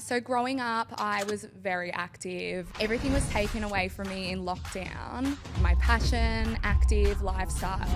So growing up, I was very active. Everything was taken away from me in lockdown. My passion, active lifestyle.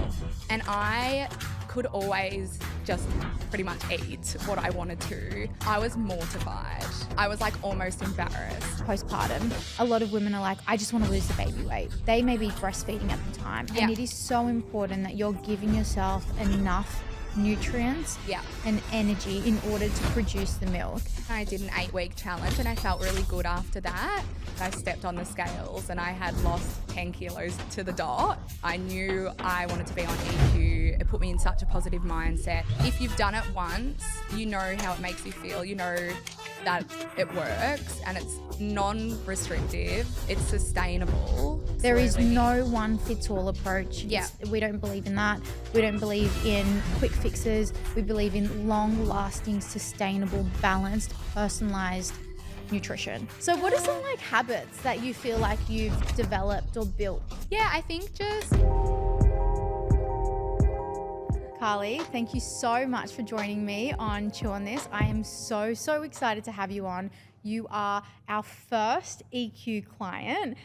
And I could always just pretty much eat what I wanted to. I was mortified. I was like almost embarrassed. Postpartum, a lot of women are like, I just want to lose the baby weight. They may be breastfeeding at the time. Yeah. And it is so important that you're giving yourself enough nutrients and energy in order to produce the milk. I did an 8-week challenge and I felt really good after that. I stepped on the scales and I had lost 10 kilos to the dot. I knew I wanted to be on EQ. It put me in such a positive mindset. If you've done it once, you know how it makes you feel. You know that it works and it's non-restrictive. It's sustainable. There is no one fits all approach. We don't believe in that. We don't believe in quick fixes. We believe in long-lasting, sustainable, balanced, personalized nutrition. So what are some like habits that you feel like you've developed or built? Yeah, I think just... Carly, thank you so much for joining me on Chew on This. I am so excited to have you on. You are our first EQ client,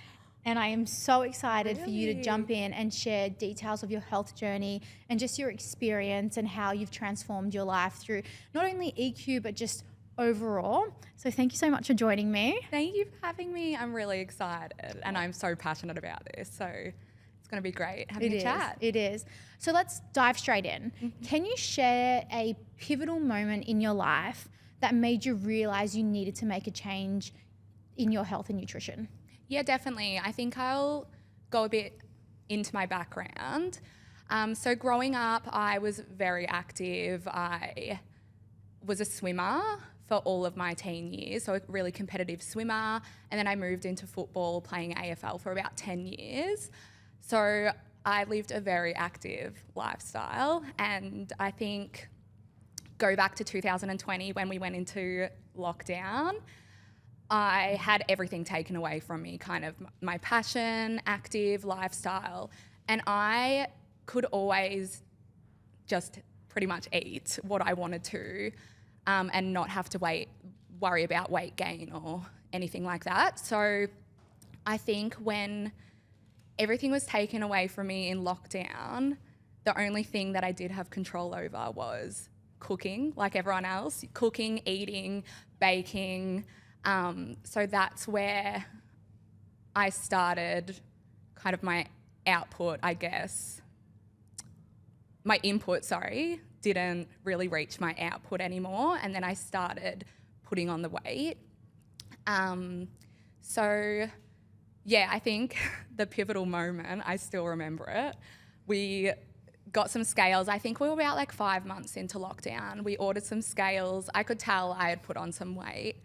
and I am so excited for you to jump in and share details of your health journey and just your experience and how you've transformed your life through not only EQ, but just overall. So thank you so much for joining me. Thank you for having me. I'm really excited and I'm so passionate about this. So it's going to be great having a chat. It is. So let's dive straight in. Can you share a pivotal moment in your life that made you realize you needed to make a change in your health and nutrition? Yeah, definitely. I think I'll go a bit into my background. So growing up, I was very active. I was a swimmer for all of my teen years, so a really competitive swimmer. And then I moved into football, playing AFL for about 10 years. So I lived a very active lifestyle, and I think go back to 2020 when we went into lockdown, I had everything taken away from me, kind of my passion, active lifestyle, and I could always just pretty much eat what I wanted to and not have to worry about weight gain or anything like that. So I think when everything was taken away from me in lockdown, the only thing that I did have control over was cooking, like everyone else, cooking, eating, baking. So that's where I started kind of my output, I guess. My input, didn't really reach my output anymore. And then I started putting on the weight. So yeah, I think the pivotal moment, I still remember it. We got some scales. I think we were about like 5 months into lockdown. We ordered some scales. I could tell I had put on some weight.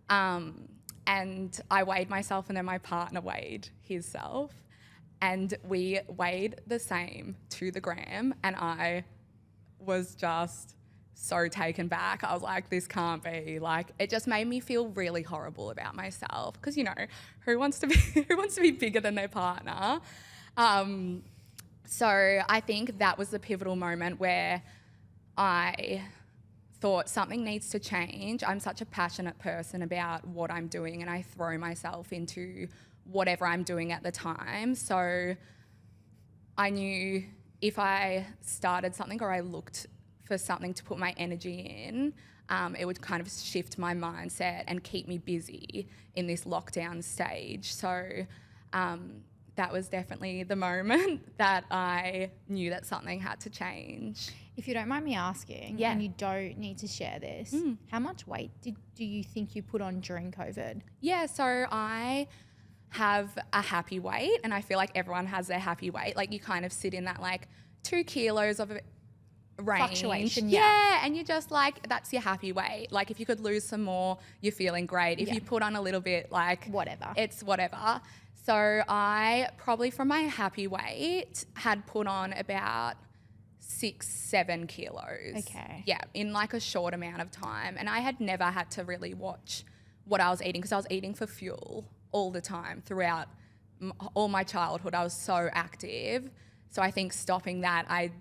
And I weighed myself, and then my partner weighed himself. And we weighed the same to the gram, and I was just so taken back. I was like, this can't be. Like, it just made me feel really horrible about myself, because, you know, who wants to be bigger than their partner? So I think that was the pivotal moment where I thought something needs to change. I'm such a passionate person about what I'm doing, and I throw myself into whatever I'm doing at the time. So I knew if I started something or I looked for something to put my energy in, it would kind of shift my mindset and keep me busy in this lockdown stage. So that was definitely the moment that I knew that something had to change. If you don't mind me asking, and you don't need to share this, how much weight do you think you put on during COVID? Yeah, so I have a happy weight, and I feel like everyone has their happy weight. Like, you kind of sit in that like 2 kilos of range. Fluctuation, yeah. And you're just like, that's your happy weight. Like, if you could lose some more, you're feeling great. If you put on a little bit, like, whatever. It's whatever. So I probably, from my happy weight, had put on about 6-7 kilos. Okay. Yeah, in like a short amount of time. And I had never had to really watch what I was eating, because I was eating for fuel all the time throughout all my childhood. I was so active. So I think stopping that, I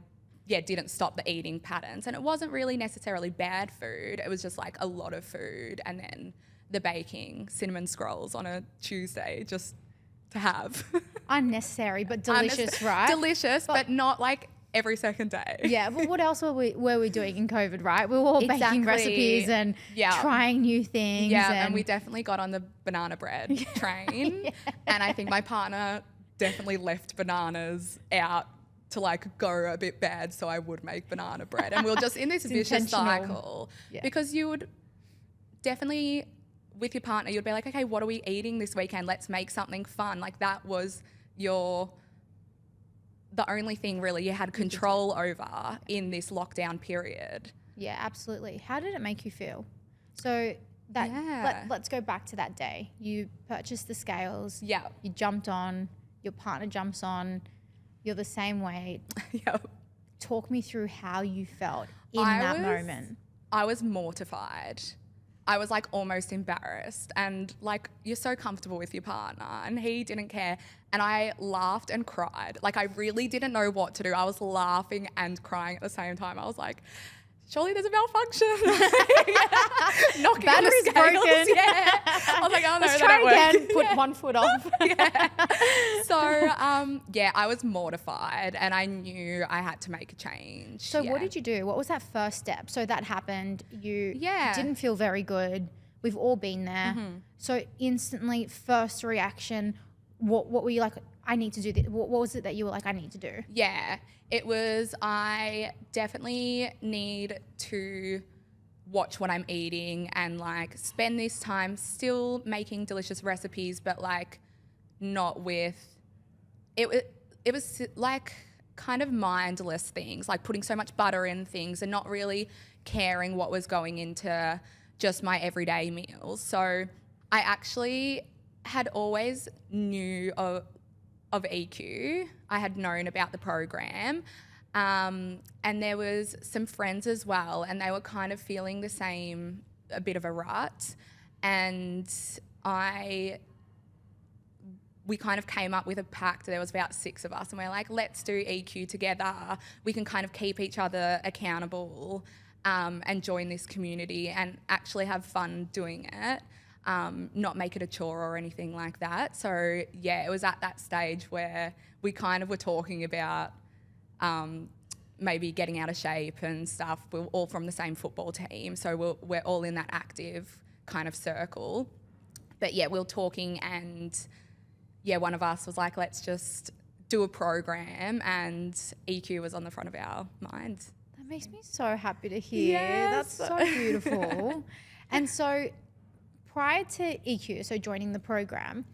didn't stop the eating patterns. And it wasn't really necessarily bad food. It was just like a lot of food and then the baking cinnamon scrolls on a Tuesday just to have. Unnecessary, but delicious, right? Delicious, but not like every second day. Yeah, but what else were we doing in COVID, right? We were all baking recipes and trying new things. Yeah, and we definitely got on the banana bread train. Yeah. And I think my partner definitely left bananas out to like go a bit bad so I would make banana bread. And we were just in this vicious cycle. Yeah. Because you would definitely, with your partner, you'd be like, okay, what are we eating this weekend? Let's make something fun. Like that was the only thing really you had control over in this lockdown period. Yeah, absolutely. How did it make you feel? So let's go back to that day. You purchased the scales. Yeah. You jumped on. Your partner jumps on. You're the same weight. Yep. Talk me through how you felt in that moment. I was mortified. I was like almost embarrassed, and like you're so comfortable with your partner and he didn't care, and I laughed and cried. Like I really didn't know what to do. I was laughing and crying at the same time. I was like, surely there's a malfunction. Knocking Battery's the scales. broken. Yeah. I was like, oh no, Let's that try don't work. again. Put one foot off. So I was mortified and I knew I had to make a change. So what did you do? What was that first step? So that happened. You didn't feel very good. We've all been there. Mm-hmm. So instantly, first reaction, what were you like, I need to do this? What was it that you were like, I need to do? Yeah, it was, I definitely need to watch what I'm eating and like spend this time still making delicious recipes, but like not with, it was like kind of mindless things, like putting so much butter in things and not really caring what was going into just my everyday meals. So I actually had always knew of EQ. I had known about the program. And there was some friends as well, and they were kind of feeling the same, a bit of a rut. And we kind of came up with a pact. There was about 6 of us, and we were like, let's do EQ together. We can kind of keep each other accountable and join this community and actually have fun doing it. Not make it a chore or anything like that. So yeah, it was at that stage where we kind of were talking about maybe getting out of shape and stuff. We're all from the same football team, so we're all in that active kind of circle. But yeah, we were talking, and yeah, one of us was like, let's just do a program, and EQ was on the front of our minds. That makes me so happy to hear. Yes. That's so beautiful. And so prior to EQ, so joining the program,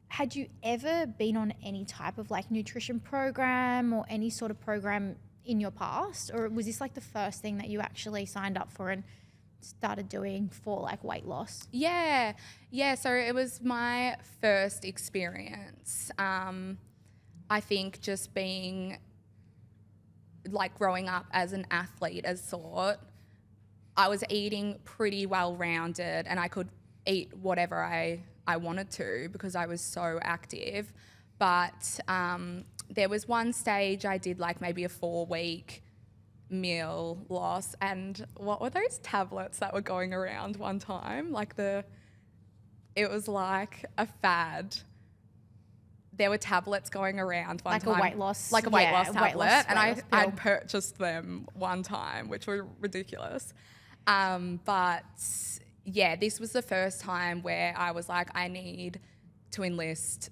had you ever been on any type of like nutrition program or any sort of program in your past? Or was this like the first thing that you actually signed up for and started doing for like weight loss? Yeah. So it was my first experience. I think just being like growing up as an athlete as sort, I was eating pretty well-rounded and I could eat whatever I wanted to because I was so active. But there was one stage I did like maybe a 4-week meal loss, and what were those tablets that were going around one time? Like it was like a fad. There were tablets going around one time. Like a weight loss. Like a weight loss tablet. And I'd purchased them one time, which were ridiculous. But yeah, this was the first time where I was like, I need to enlist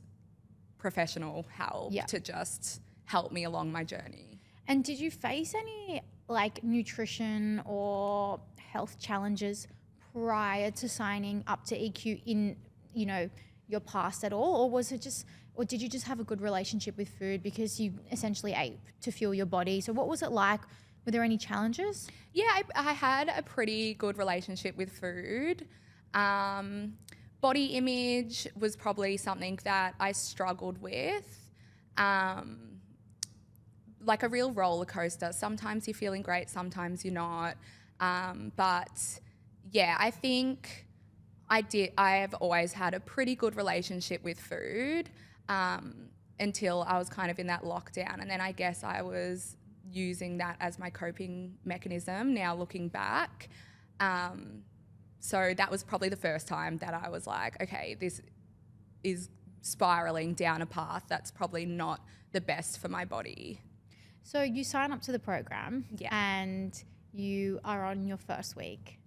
professional help to just help me along my journey. And did you face any like nutrition or health challenges prior to signing up to EQ in, you know, your past at all? Or did you just have a good relationship with food because you essentially ate to fuel your body? So what was it like? Were there any challenges? Yeah, I had a pretty good relationship with food. Body image was probably something that I struggled with. Like a real roller coaster. Sometimes you're feeling great, sometimes you're not. But yeah, I think I have always had a pretty good relationship with food until I was kind of in that lockdown. And then I guess I was using that as my coping mechanism now looking back. So that was probably the first time that I was like, okay, this is spiraling down a path that's probably not the best for my body. So you sign up to the program Yeah. and you are on your first week.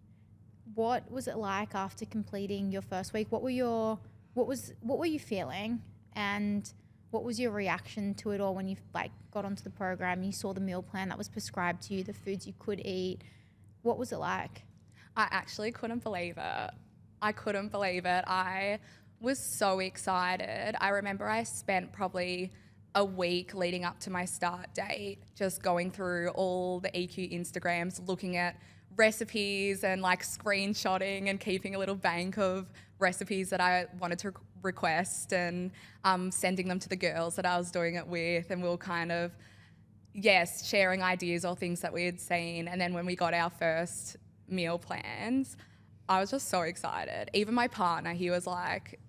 What was it like after completing your first week? What were you feeling, and what was your reaction to it all when you like got onto the program? You saw the meal plan that was prescribed to you, the foods you could eat. What was it like? I actually couldn't believe it. I couldn't believe it. I was so excited. I remember I spent probably a week leading up to my start date just going through all the EQ Instagrams, looking at recipes and like screenshotting and keeping a little bank of recipes that I wanted to request, and sending them to the girls that I was doing it with, and we were kind of, yes, sharing ideas or things that we had seen. And then when we got our first meal plans, I was just so excited. Even my partner, he was like,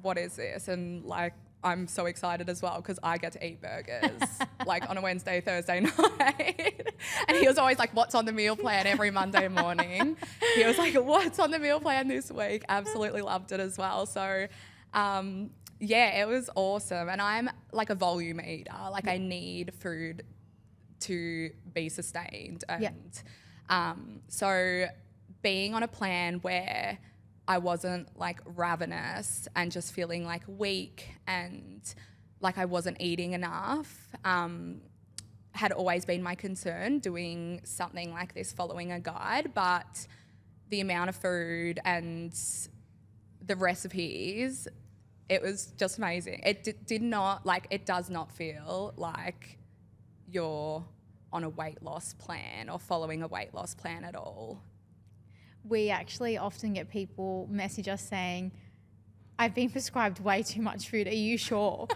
what is this? And like, I'm so excited as well because I get to eat burgers like on a Wednesday, Thursday night. And he was always like, what's on the meal plan every Monday morning? He was like, what's on the meal plan this week? Absolutely loved it as well. So yeah, it was awesome. And I'm like a volume eater. Like I need food to be sustained. And so being on a plan where I wasn't like ravenous and just feeling like weak and like I wasn't eating enough had always been my concern doing something like this, following a guide. But the amount of food and the recipes, it was just amazing. It did not, like, it does not feel like you're on a weight loss plan or following a weight loss plan at all. We actually often get people message us saying, I've been prescribed way too much food. Are you sure?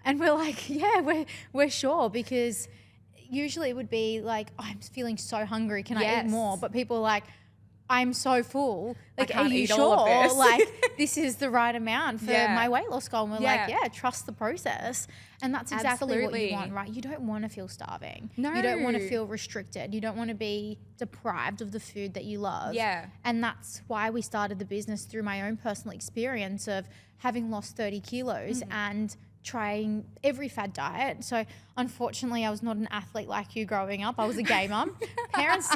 And we're like, yeah, we're sure, because usually it would be like, oh, I'm feeling so hungry. Can I eat more? But people are like, I'm so full. Like, I can't are you eat sure? all of this. Like, this is the right amount for my weight loss goal. And we're like, yeah, trust the process. And that's exactly what you want, right? You don't want to feel starving. No. You don't want to feel restricted. You don't want to be deprived of the food that you love. Yeah. And that's why we started the business, through my own personal experience of having lost 30 kilos and trying every fad diet. So unfortunately, I was not an athlete like you growing up. I was a gamer. Parents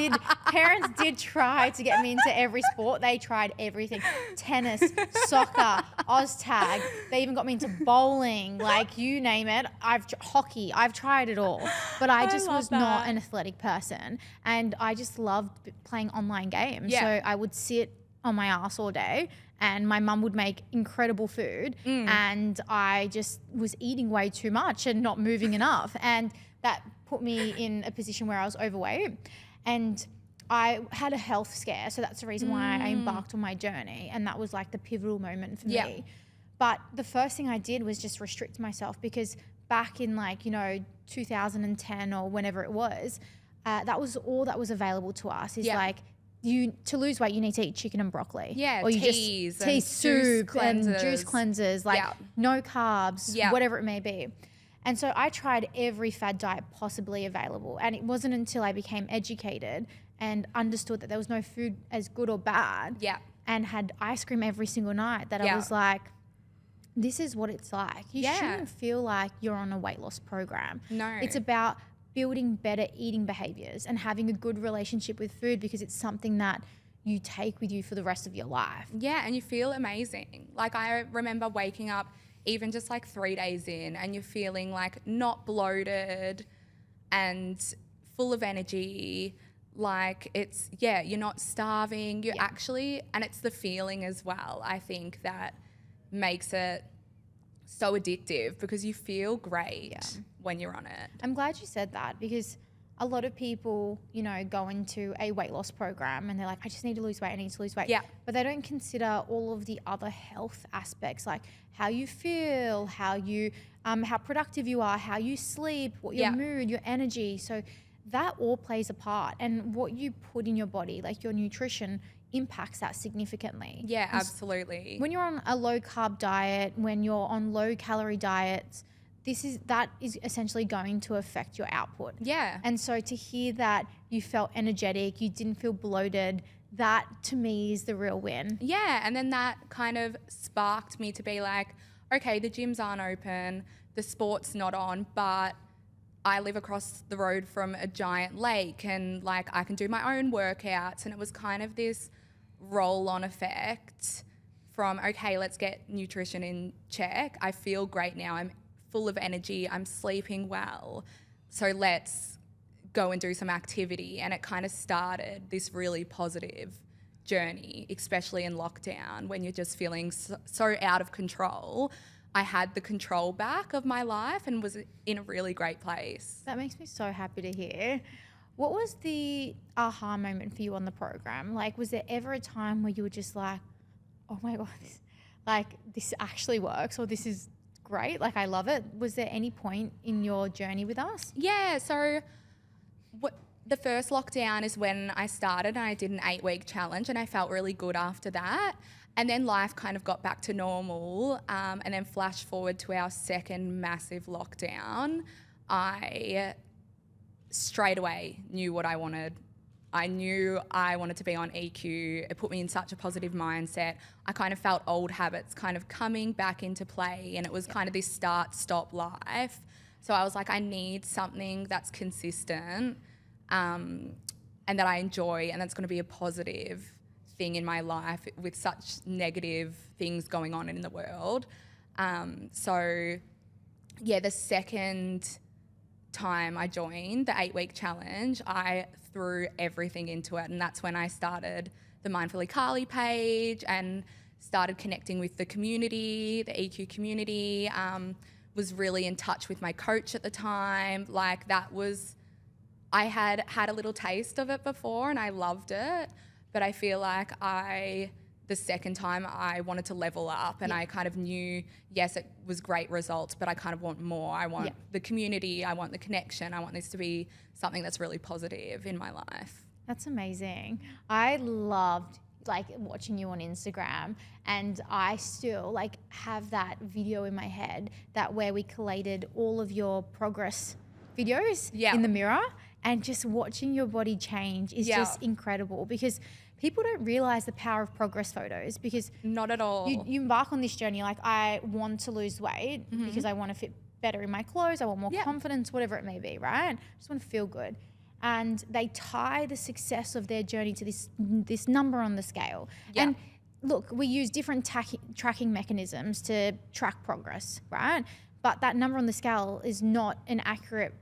did try to get me into every sport. They tried everything: tennis, soccer, Oztag. They even got me into bowling, like you name it. Hockey. I've tried it all. But I just was not an athletic person, and I just loved playing online games. So I would sit on my ass all day, and my mum would make incredible food, and I just was eating way too much and not moving enough. And that put me in a position where I was overweight, and I had a health scare. So that's the reason why I embarked on my journey. And that was like the pivotal moment for me. But the first thing I did was just restrict myself, because back in 2010 or whenever it was, that was all that was available to us, is like, to lose weight, you need to eat chicken and broccoli. Yeah, or you teas just tea, and soup and juice cleansers, like no carbs, whatever it may be. And so I tried every fad diet possibly available. And it wasn't until I became educated and understood that there was no food as good or bad, and had ice cream every single night, that I was like, this is what it's like. You shouldn't feel like you're on a weight loss program. No. It's about building better eating behaviors and having a good relationship with food, because it's something that you take with you for the rest of your life. Yeah, and you feel amazing. Like, I remember waking up even just like 3 days in, and you're feeling like not bloated and full of energy. Like, it's, you're not starving. You're actually, and it's the feeling as well, I think, that makes it so addictive, because you feel great when you're on it. I'm glad you said that, because a lot of people, go into a weight loss program and they're like, I just need to lose weight, I need to lose weight. Yeah. But they don't consider all of the other health aspects, like how you feel, how you, how productive you are, how you sleep, what your mood, your energy. So that all plays a part. And what you put in your body, like your nutrition, impacts that significantly. Yeah, absolutely. When you're on a low carb diet, when you're on low calorie diets, that is essentially going to affect your output. Yeah. And so to hear that you felt energetic, you didn't feel bloated, that to me is the real win. Yeah, and then that kind of sparked me to be like, okay, the gyms aren't open, the sport's not on, but I live across the road from a giant lake and like I can do my own workouts. And it was kind of this roll-on effect from, okay, let's get nutrition in check. I feel great now. I'm full of energy. I'm sleeping well. So let's go and do some activity. And it kind of started this really positive journey, especially in lockdown when you're just feeling so out of control. I had the control back of my life and was in a really great place. That makes me so happy to hear. What was the aha moment for you on the program? Like, was there ever a time where you were just like, oh my God, this actually works, or this is great, like I love it? Was there any point in your journey with us? Yeah, so the first lockdown is when I started and I did an 8-week challenge and I felt really good after that. And then life kind of got back to normal. And then flash forward to our second massive lockdown, I straight away knew what I wanted. I knew I wanted to be on EQ. It put me in such a positive mindset. I kind of felt old habits kind of coming back into play, and it was kind of this start-stop life. So I was like, I need something that's consistent and that I enjoy and that's going to be a positive thing in my life with such negative things going on in the world. So, yeah, the second time I joined the 8-week challenge, I threw everything into it, and that's when I started the Mindfully Carly page and started connecting with the community, the EQ community. Was really in touch with my coach at the time. Like I had a little taste of it before and I loved it, but I feel like the second time I wanted to level up, and I kind of knew, yes, it was great results, but I kind of want more. I want the community, I want the connection, I want this to be something that's really positive in my life. That's amazing. I loved watching you on Instagram, and I still have that video in my head where we collated all of your progress videos in the mirror, and just watching your body change is just incredible, because people don't realize the power of progress photos, because not at all. You embark on this journey, like, I want to lose weight because I want to fit better in my clothes, I want more confidence, whatever it may be, right? I just want to feel good. And they tie the success of their journey to this number on the scale. And look, we use different tracking mechanisms to track progress, right? But that number on the scale is not an accurate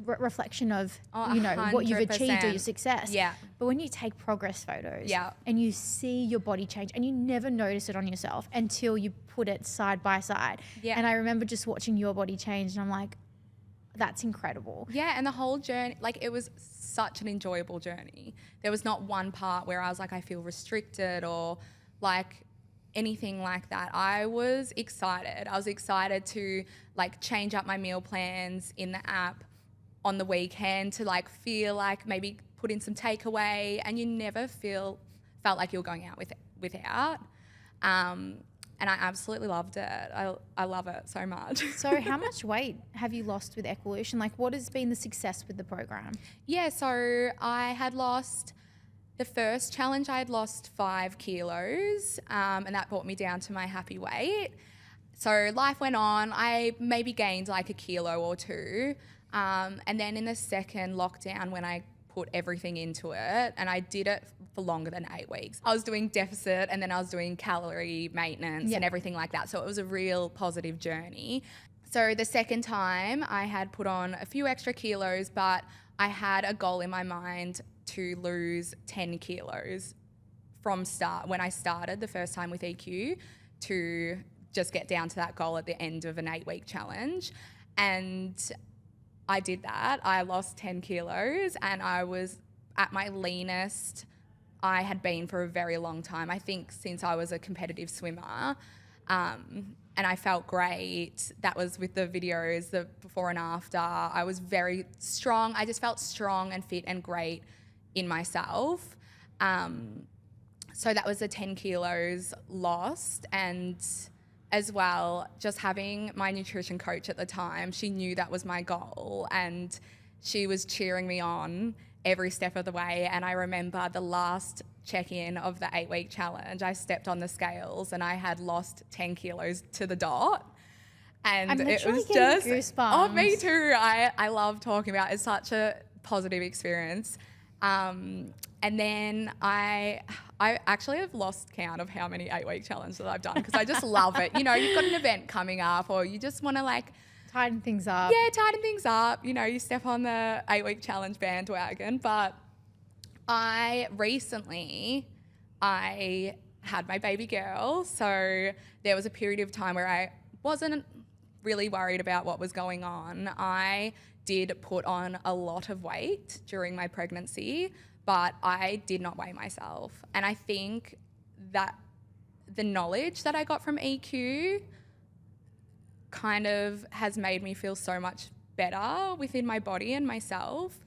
reflection of what you've achieved or your success. But when you take progress photos and you see your body change, and you never notice it on yourself until you put it side by side. And I remember just watching your body change, and I'm like, that's incredible. And the whole journey, it was such an enjoyable journey. There was not one part where I was like, I feel restricted or anything like that. I was excited. I was excited to change up my meal plans in the app on the weekend to feel like maybe put in some takeaway, and you never felt like you're going out without. And I absolutely loved it. I love it so much. So how much weight have you lost with Equolution? What has been the success with the program? Yeah, so I had lost, the first challenge I had lost 5 kilos, and that brought me down to my happy weight. So life went on. I maybe gained a kilo or 2. And then in the second lockdown, when I put everything into it, and I did it for longer than 8 weeks. I was doing deficit, and then I was doing calorie maintenance and everything like that. So it was a real positive journey. So the second time I had put on a few extra kilos, but I had a goal in my mind to lose 10 kilos from when I started the first time with EQ, to just get down to that goal at the end of an 8-week challenge. And I did that. I lost 10 kilos, and I was at my leanest I had been for a very long time. I think since I was a competitive swimmer, and I felt great. That was with the videos, the before and after. I was very strong. I just felt strong and fit and great in myself. So that was the 10 kilos lost. And as well, just having my nutrition coach at the time, she knew that was my goal, and she was cheering me on every step of the way. And I remember the last check-in of the 8-week challenge, I stepped on the scales and I had lost 10 kilos to the dot. And I'm it literally was getting just, goosebumps. oh, me too. I love talking about it. It's such a positive experience. And then I actually have lost count of how many 8-week challenges that I've done because I just love it. You know, you've got an event coming up or you just want to like, tighten things up. yeah, tighten things up. You know, you step on the 8-week challenge bandwagon. But I had my baby girl. So there was a period of time where I wasn't really worried about what was going on. I did put on a lot of weight during my pregnancy, but I did not weigh myself. And I think that the knowledge that I got from EQ kind of has made me feel so much better within my body and myself.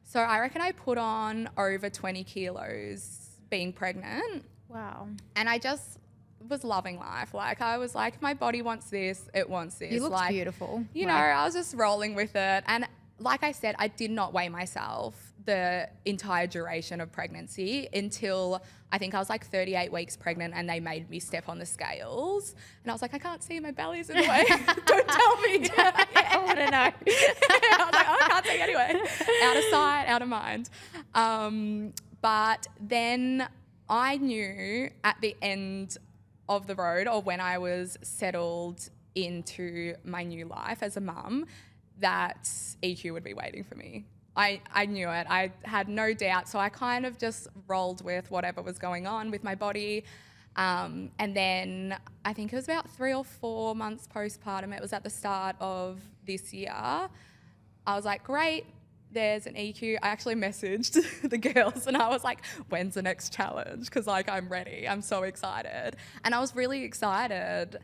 So I reckon I put on over 20 kilos being pregnant. Wow. And I just was loving life. Like I was like, if my body wants this, it wants this. You looked like, beautiful. You know, I was just rolling with it. And like I said, I did not weigh myself the entire duration of pregnancy until I think I was like 38 weeks pregnant and they made me step on the scales. And I was like, I can't see, my belly's in the way. Don't tell me. I want to know. I was like, oh, I can't see anyway. Out of sight, out of mind. But then I knew at the end of the road, or when I was settled into my new life as a mum, that EQ would be waiting for me. I knew it. I had no doubt. So I kind of just rolled with whatever was going on with my body. And then I think it was about 3 or 4 months postpartum. It was at the start of this year. I was like, great, there's an EQ. I actually messaged the girls and I was like, when's the next challenge? Because like I'm ready. I'm so excited. And I was really excited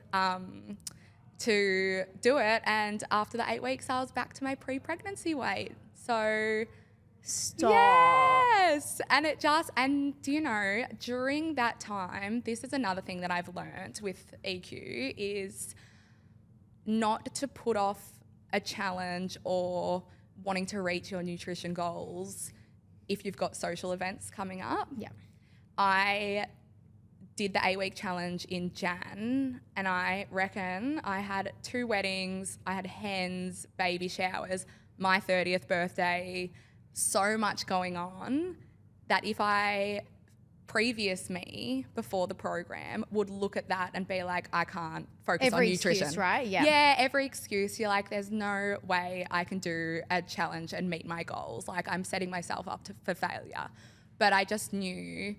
to do it. And after the 8 weeks, I was back to my pre-pregnancy weight. So Stop. yes. And you know, during that time, this is another thing that I've learned with EQ is not to put off a challenge or wanting to reach your nutrition goals if you've got social events coming up. Yeah. I did the 8-week challenge in Jan, and I reckon I had 2 weddings, I had hens, baby showers, my 30th birthday, so much going on that if previous me before the program would look at that and be like, I can't focus on nutrition. Excuse, right? Yeah. Yeah, every excuse. You're like, there's no way I can do a challenge and meet my goals. Like I'm setting myself up for failure. But I just knew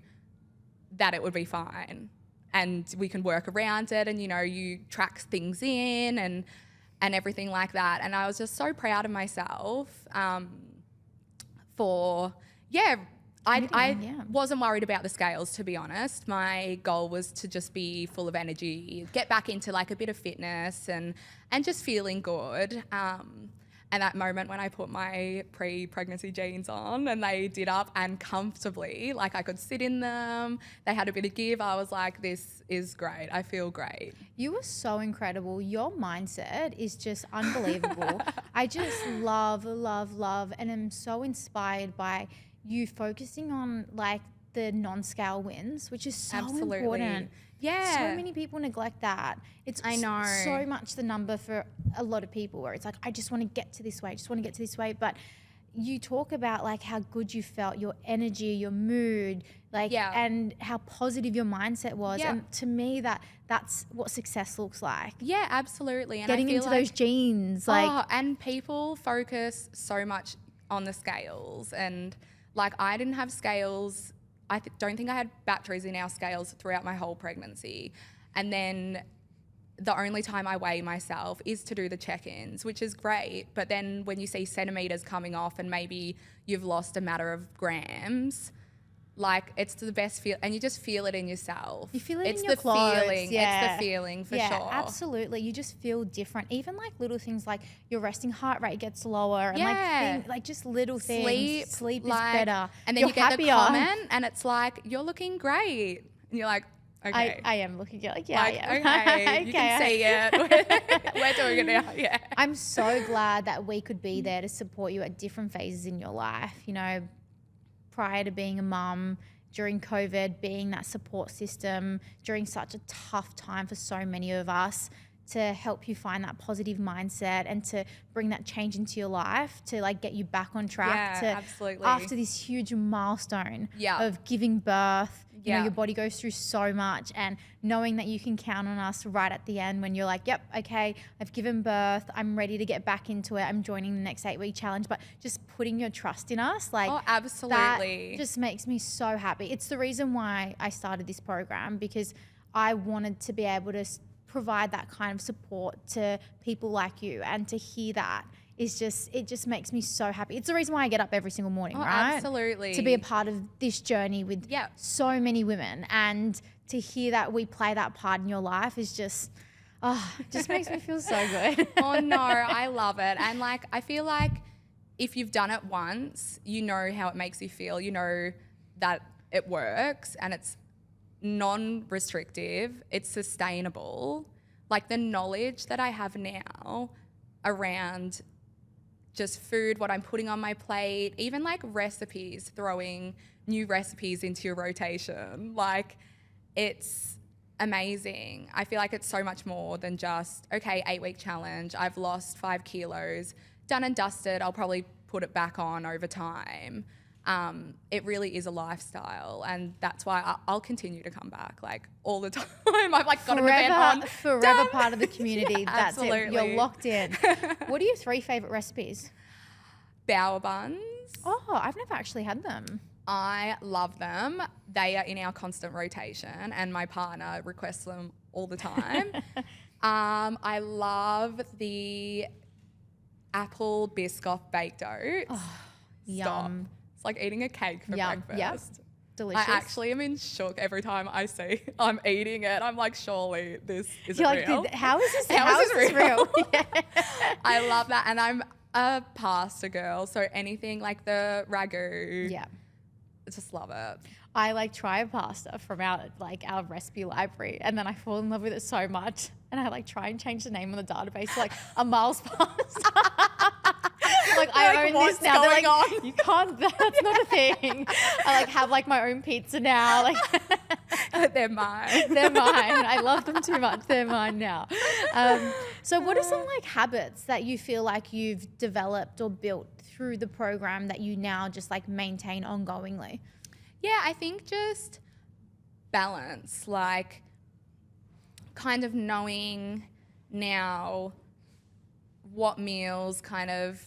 that it would be fine and we can work around it, and you know, you track things in and everything like that. And I was just so proud of myself I wasn't worried about the scales, to be honest. My goal was to just be full of energy, get back into like a bit of fitness and just feeling good. And that moment when I put my pre-pregnancy jeans on and they did up and comfortably, like I could sit in them, they had a bit of give, I was like, this is great. I feel great. You were so incredible. Your mindset is just unbelievable. I just love, and I'm so inspired by you focusing on like the non-scale wins, which is so important. Yeah. So many people neglect that. I know. So much the number for a lot of people where it's like, I just want to get to this weight, But you talk about like how good you felt, your energy, your mood, and how positive your mindset was. Yeah. And to me, that's what success looks like. Yeah, absolutely. And getting I feel into those jeans. And people focus so much on the scales. And like I didn't have scales. I don't think I had batteries in our scales throughout my whole pregnancy. And then the only time I weigh myself is to do the check-ins, which is great. But then when you see centimetres coming off and maybe you've lost a matter of grams, like it's the best feel, and you just feel it in yourself. You feel it it's in your clothes. Feeling. Yeah. It's the feeling for sure. Yeah, absolutely. You just feel different. Even like little things like your resting heart rate gets lower, and like just little things. Sleep is better. And then you're you get happier. the comment, and it's like, you're looking great, and you're like, okay. I am looking good. Like, I am. Okay, you can see it. We're doing it now. Yeah. I'm so glad that we could be there to support you at different phases in your life. You know, prior to being a mum, during COVID, being that support system, during such a tough time for so many of us, to help you find that positive mindset and to bring that change into your life, to like get you back on track. Yeah, absolutely. After this huge milestone of giving birth, you know, your body goes through so much, and knowing that you can count on us right at the end when you're like, yep, okay, I've given birth, I'm ready to get back into it, I'm joining the next 8-week challenge, but just putting your trust in us, like, oh, absolutely, that just makes me so happy. It's the reason why I started this program, because I wanted to be able to provide that kind of support to people like you, and to hear that is just, it just makes me so happy. It's the reason why I get up every single morning, right? Absolutely. To be a part of this journey with so many women, and to hear that we play that part in your life is just, just makes me feel so good. Oh no, I love it. And like, I feel like if you've done it once, you know how it makes you feel, you know that it works, and it's non-restrictive, it's sustainable. Like, the knowledge that I have now around just food, what I'm putting on my plate, even like recipes, throwing new recipes into your rotation, like, it's amazing. I feel like it's so much more than just, okay, 8-week challenge, I've lost 5 kilos, done and dusted, I'll probably put it back on over time. It really is a lifestyle, and that's why I'll continue to come back like all the time. I've like got an event on. Forever done. part of the community. Yeah, that's absolutely. it. You're locked in. What are your 3 favorite recipes? Bower buns. Oh, I've never actually had them. I love them. They are in our constant rotation, and my partner requests them all the time. I love the apple Biscoff baked oats. Oh, yum. It's like eating a cake for breakfast. Yep. Delicious. I actually am in shock every time I see I'm eating it. I'm like, surely this isn't You're like, real. how is this? How is this real? Yeah. I love that, and I'm a pasta girl, so anything like the ragu. Yeah. I just love it. I like try a pasta from our recipe library, and then I fall in love with it so much, and I like try and change the name on the database to like a Miles pasta. Like, I own this now. They're like, on? You can't. That's not a thing. I like have like my own pizza now. Like, they're mine. They're mine. I love them too much. They're mine now. So, what are some like habits that you feel like you've developed or built through the program that you now just like maintain ongoingly? Yeah, I think just balance, like kind of knowing now what meals kind of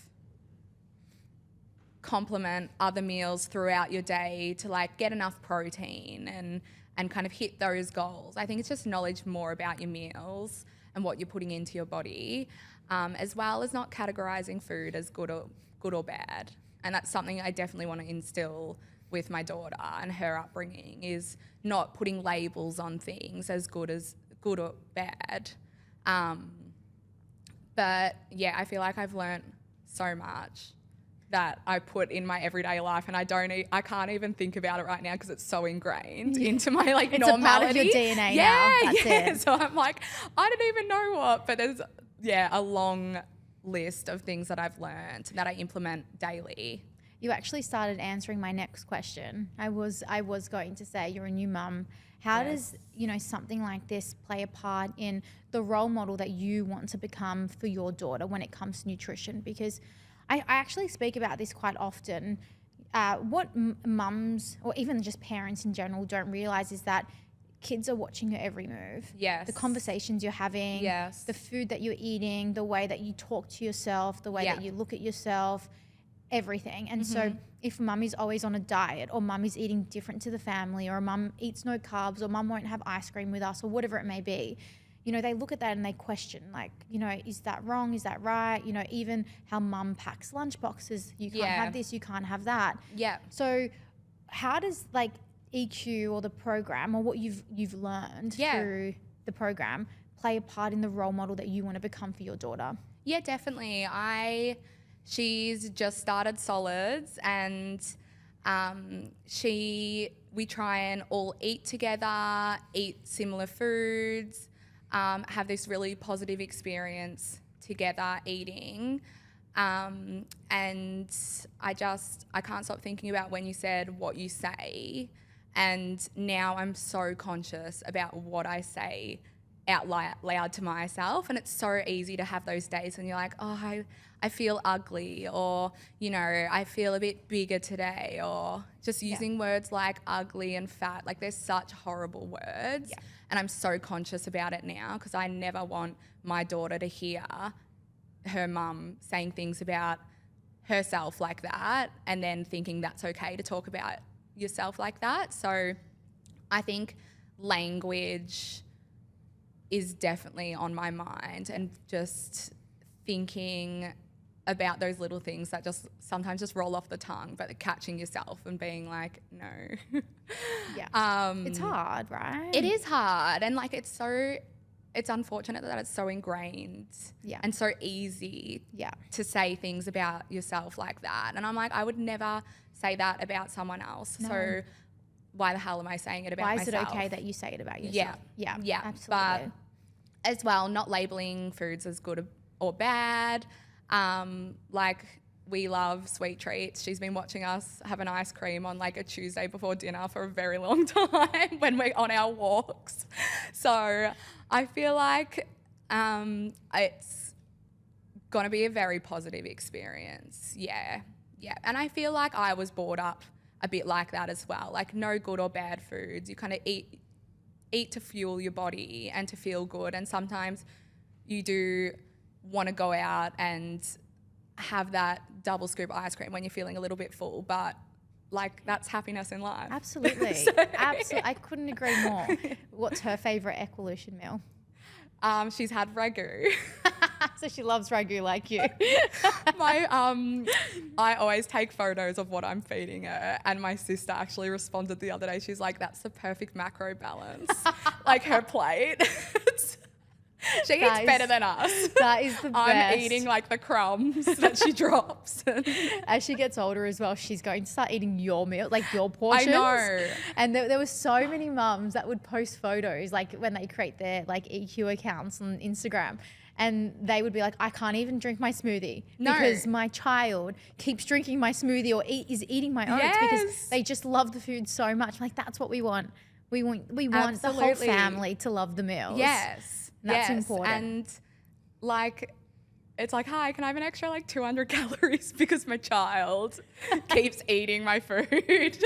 complement other meals throughout your day to like get enough protein and kind of hit those goals. I think it's just knowledge more about your meals and what you're putting into your body, as well as not categorizing food as good or bad. And that's something I definitely want to instill with my daughter and her upbringing, is not putting labels on things as good or bad. But yeah, I feel like I've learnt so much that I put in my everyday life, and I can't even think about it right now because it's so ingrained into my like it's normality. It's a part of your DNA now. That's it. So I'm like, I don't even know what, but there's a long list of things that I've learned that I implement daily. You actually started answering my next question. I was going to say, you're a new mum. How does, something like this play a part in the role model that you want to become for your daughter when it comes to nutrition? Because I actually speak about this quite often. What mums, or even just parents in general, don't realize is that kids are watching your every move. Yes. The conversations you're having. Yes. The food that you're eating, the way that you talk to yourself, the way that you look at yourself, everything. And so if mum is always on a diet, or mum is eating different to the family, or mum eats no carbs, or mum won't have ice cream with us, or whatever it may be, they look at that and they question, like, is that wrong? Is that right? Even how mum packs lunch boxes. You can't have this, you can't have that. Yeah. So how does like EQ or the program, or what you've learned through the program, play a part in the role model that you want to become for your daughter? Yeah, definitely. She's just started solids, and we try and all eat together, eat similar foods, have this really positive experience together eating. And I can't stop thinking about when you said what you say. And now I'm so conscious about what I say out loud to myself. And it's so easy to have those days when you're like, oh, I feel ugly, or, you know, I feel a bit bigger today, or just using words like ugly and fat. Like, there's such horrible words. Yeah. And I'm so conscious about it now, because I never want my daughter to hear her mum saying things about herself like that and then thinking that's okay to talk about yourself like that. So I think language is definitely on my mind, and just thinking about those little things that just sometimes just roll off the tongue, but catching yourself and being like, no. Yeah. It's hard, right? It is hard. And like, it's unfortunate that it's so ingrained and so easy to say things about yourself like that. And I'm like, I would never say that about someone else. No. So why the hell am I saying it about myself? Why is it okay that you say it about yourself? Yeah, absolutely. But as well, not labeling foods as good or bad. Like, we love sweet treats. She's been watching us have an ice cream on like a Tuesday before dinner for a very long time when we're on our walks. So I feel like it's going to be a very positive experience. Yeah. And I feel like I was brought up a bit like that as well. Like, no good or bad foods. You kind of eat to fuel your body and to feel good. And sometimes you do want to go out and have that double scoop ice cream when you're feeling a little bit full, but like, that's happiness in life. Absolutely. Absolutely. I couldn't agree more. What's her favourite Equelution meal? She's had ragu. So she loves ragu like you. I always take photos of what I'm feeding her, and my sister actually responded the other day. She's like, that's the perfect macro balance. Like, her plate. She eats better than us. That is the best. I'm eating like the crumbs that she drops. As she gets older as well, she's going to start eating your meal, like your portions. I know. And there were so many mums that would post photos, like when they create their like EQ accounts on Instagram, and they would be like, I can't even drink my smoothie because my child keeps drinking my smoothie or is eating my oats because they just love the food so much. Like, that's what we want. We want the whole family to love the meals. Yes. That's important. And like, it's like, hi, can I have an extra like 200 calories because my child keeps eating my food?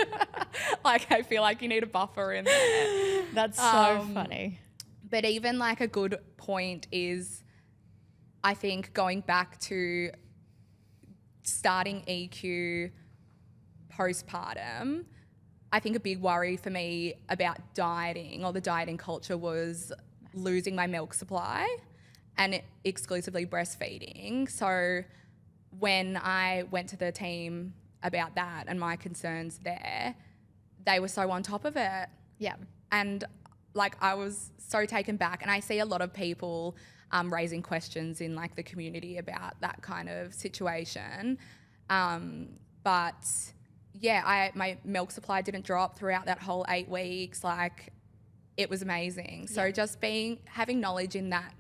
Like, I feel like you need a buffer in there. That's so funny. But even like, a good point is, I think, going back to starting EQ postpartum, I think a big worry for me about dieting, or the dieting culture, was losing my milk supply and exclusively breastfeeding. So when I went to the team about that and my concerns there, they were so on top of it. Yeah. And like, I was so taken back, and I see a lot of people raising questions in like the community about that kind of situation. But yeah, my milk supply didn't drop throughout that whole 8 weeks. Like, it was amazing. So just having knowledge in that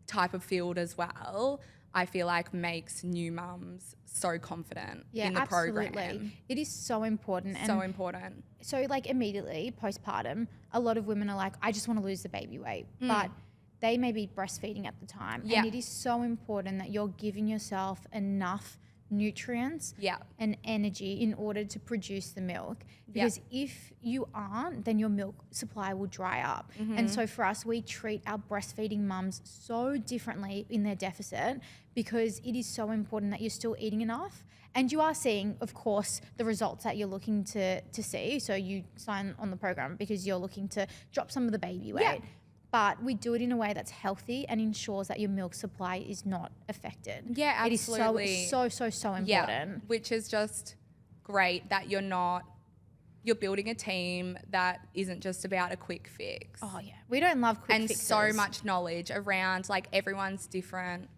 type of field as well, I feel like makes new mums so confident in the program. It is so important. So important. So like, immediately postpartum, a lot of women are like, I just want to lose the baby weight, but they may be breastfeeding at the time. And it is so important that you're giving yourself enough nutrients and energy in order to produce the milk, because if you aren't, then your milk supply will dry up. And so for us, we treat our breastfeeding mums so differently in their deficit, because it is so important that you're still eating enough, and you are seeing, of course, the results that you're looking to see. So you sign on the program because you're looking to drop some of the baby weight. But we do it in a way that's healthy and ensures that your milk supply is not affected. Yeah, absolutely. It is so important. Yeah, which is just great that you're building a team that isn't just about a quick fix. Oh yeah, we don't love quick fixes. And so much knowledge around like everyone's different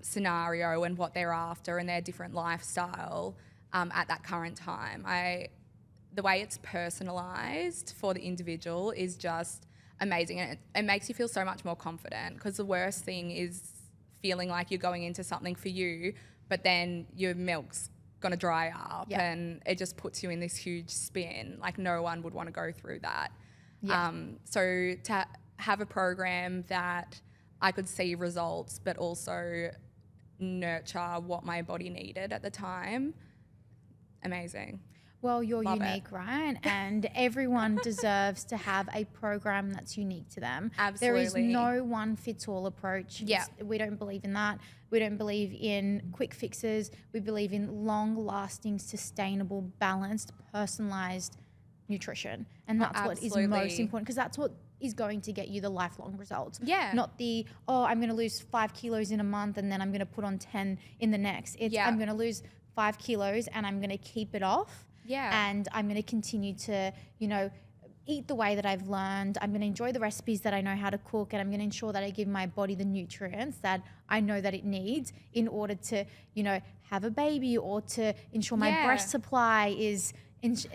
scenario and what they're after and their different lifestyle at that current time. The way it's personalised for the individual is just amazing, and it makes you feel so much more confident, because the worst thing is feeling like you're going into something for you but then your milk's going to dry up Yeah. and it just puts you in this huge spin. Like no one would want to go through that. Yeah. So to have a program that I could see results, but also nurture what my body needed at the time, amazing. Well, you're Love it. unique, right? And everyone deserves to have a program that's unique to them. There is Absolutely. no one fits all approach. Yeah. We don't believe in that. We don't believe in quick fixes. We believe in long lasting, sustainable, balanced, personalized nutrition. And that's what is most absolutely. important, because that's what is going to get you the lifelong results. Yeah. Not the, I'm going to lose 5 kilos in a month and then I'm going to put on 10 in the next. It's Yeah. I'm going to lose 5 kilos and I'm going to keep it off. Yeah. And I'm going to continue to, eat the way that I've learned. I'm going to enjoy the recipes that I know how to cook, and I'm going to ensure that I give my body the nutrients that I know that it needs in order to, have a baby, or to ensure my Yeah. breast supply is,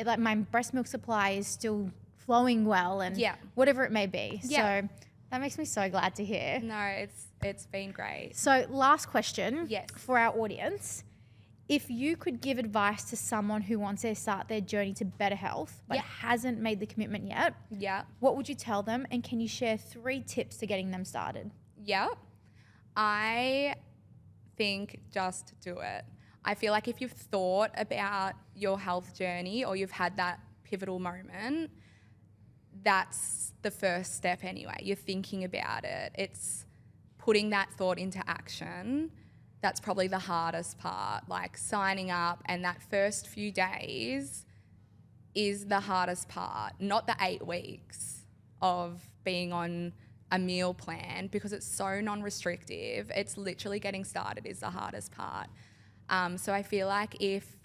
like my breast milk supply is still flowing well, and Yeah. whatever it may be. Yeah. So that makes me so glad to hear. No, it's been great. So last question Yes. for our audience. If you could give advice to someone who wants to start their journey to better health but Yeah. hasn't made the commitment yet, Yeah. what would you tell them? And can you share 3 tips to getting them started? Yep. I think just do it. I feel like if you've thought about your health journey or you've had that pivotal moment, that's the first step anyway. You're thinking about it. It's putting that thought into action. That's probably the hardest part, like signing up, and that first few days is the hardest part, not the 8 weeks of being on a meal plan, because it's so non-restrictive. It's literally getting started is the hardest part. So I feel like if,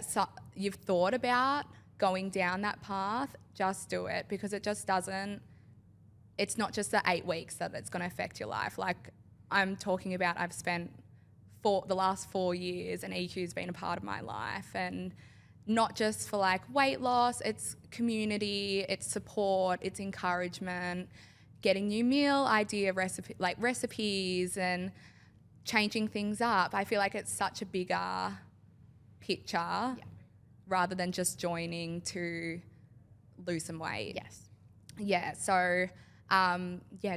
so you've thought about going down that path, just do it, because it just doesn't, it's not just the 8 weeks that it's going to affect your life. Like I'm talking about, I've spent the last 4 years, and EQ's been a part of my life, and not just for like weight loss, it's community, it's support, it's encouragement, getting new meal recipes and changing things up. I feel like it's such a bigger picture rather than just joining to lose some weight. Yes. Yeah, so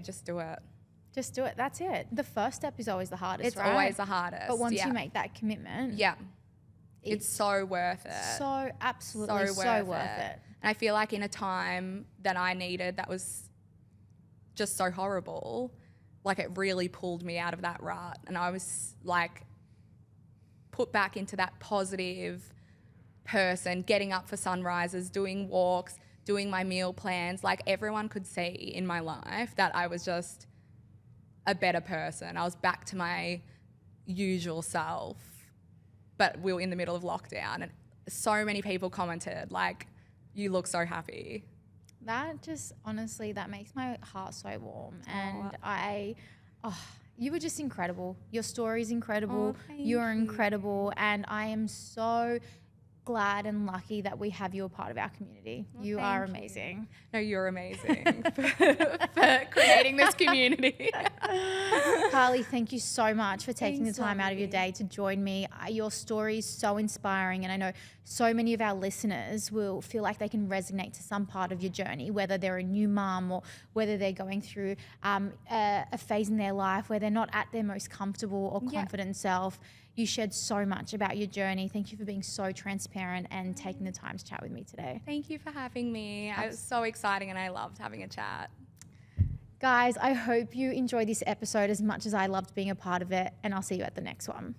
just do it. Just do it. That's it. The first step is always the hardest, It's right? always the hardest. But once you make that commitment, it's so worth it. So absolutely so worth it. And I feel like in a time that I needed that was just so horrible, like it really pulled me out of that rut, and I was like put back into that positive person, getting up for sunrises, doing walks, doing my meal plans. Like everyone could see in my life that I was just a better person. I was back to my usual self, but we were in the middle of lockdown, and so many people commented like, you look so happy. That just, honestly, that makes my heart so warm. And you were just incredible. Your story's incredible. You're incredible. And I am so glad and lucky that we have you a part of our community. You are amazing. No, you're amazing for creating this community. Carly, thank you so much for taking Thanks, the time out of your day to join me. Your story is so inspiring, and I know so many of our listeners will feel like they can resonate to some part of your journey, whether they're a new mum or whether they're going through a phase in their life where they're not at their most comfortable or confident self. You shared so much about your journey. Thank you for being so transparent and taking the time to chat with me today. Thank you for having me. It was so exciting, and I loved having a chat. Guys, I hope you enjoyed this episode as much as I loved being a part of it, and I'll see you at the next one.